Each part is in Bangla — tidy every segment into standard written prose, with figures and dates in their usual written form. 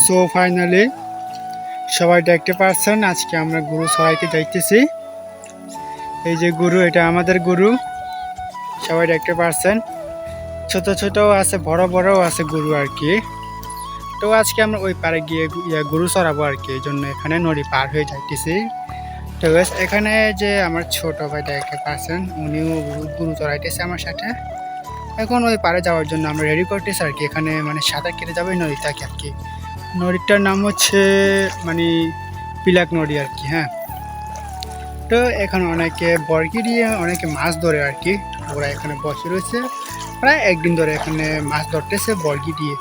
সো ফাইনালি সবাই দেখতে পাচ্ছেন, আজকে আমরা গরু চড়াইতে যাইতেছি। এই যে গরু, এটা আমাদের গরু, সবাই দেখতে পাচ্ছেন। ছোট ছোট আছে, বড় বড়ও আছে গরু আর কি। তো আজকে আমরা ওই পারে গিয়ে গরু চড়াবো আর কি, এই জন্য এখানে নদী পার হয়ে যাইতেছি। তো এখানে যে আমার ছোট ভাই দেখতে পাচ্ছেন, উনিও গরু চড়াইতেছে আমার সাথে। এখন ওই পারে যাওয়ার জন্য আমরা রেডি করতেছি আর কি। এখানে মানে সাঁতার কেটে যাবে নদীটাকে আর কি। নদীটার নাম হচ্ছে মানে পিলাক নদী আর কি। হ্যাঁ, তো এখানে অনেকে বরকি দিয়ে অনেকে মাছ ধরে আর কি। ওরা এখানে বসে রয়েছে, প্রায় একদিন ধরে এখানে মাছ ধরতেছে বরকি দিয়ে।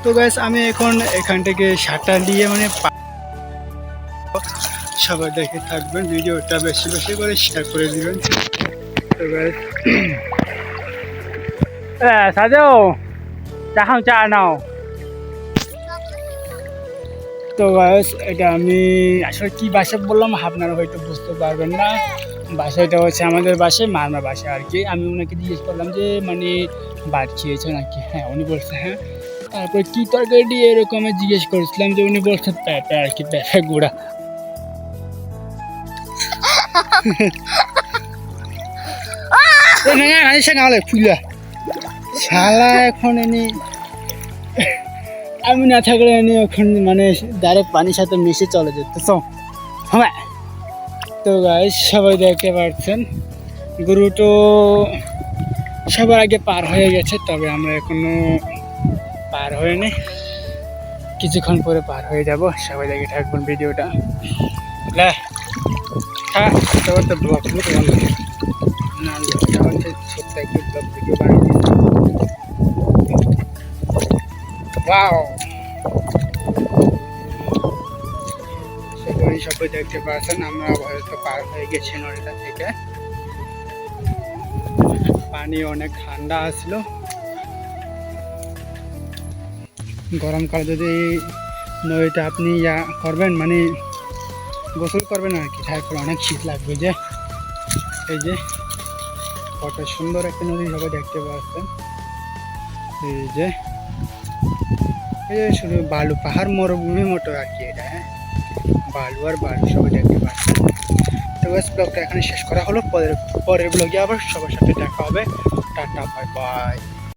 তো গাইস আমি এখন এখান থেকে সাঁতার দিয়ে মানে সবাই দেখে থাকবেন, ভিডিওটা বেশি বেশি করে শেয়ার করে দিবেন। তো গাইস সাজাও চাহাও চা নাও। তো গাইস এটা আমি আসলে কি ভাষা বললাম আপনারা হয়তো বুঝতে পারবেন না। বাসাটা হচ্ছে আমাদের বাসায় মারমা বাসা আর কি। আমি ওনাকে জিজ্ঞেস করলাম যে মানে বাদ খেয়েছে নাকি। হ্যাঁ, উনি বলছে হ্যাঁ। তারপরে কি তরকারি দিয়ে এরকম জিজ্ঞেস করেছিলাম, যে উনি বলছে প্যাঁপা আর কি, প্যাঁপা গুঁড়া। ফুলা শালা এখন এনে আমি না থাকলে এনে এখন মানে ডাইরেক্ট পানির সাথে মিশে চলে যেত। হ্যাঁ, তো গাইস সবাই দেখতে পাচ্ছেন গরু তো সবার আগে পার হয়ে গেছে, তবে আমরা এখনো পার হয়নি, কিছুক্ষণ পরে পার হয়ে যাব। সবাই দেখে থাকবেন ভিডিওটা। হ্যাঁ, তো ব্লগ না ছোট্ট একটু ব্লগ ভিডিও বানিয়েছি। ওয়াও, সবাই দেখতে পাচ্ছেন আমরা হয়তো পার হয়ে গেছি নদীটা থেকে। পানি অনেক ঠান্ডা আসলো। গরমকালে যদি নদীটা আপনি করবেন মানে গোসল করবেন আর কি, তারপরে অনেক শীত লাগবে। যে এই যে কত সুন্দর একটা নদী সবাই দেখতে পাচ্ছেন। এই যে শুধু বালু, পাহাড় মরুভূমির মতো আর কি এটা। হ্যাঁ, বালু আর বালু সবাই দেখতে পাচ্ছেন। তো ব্লগটা এখানে শেষ করা হলো। পরের ব্লগে আবার সবার সাথে দেখা হবে। Tata, bye bye.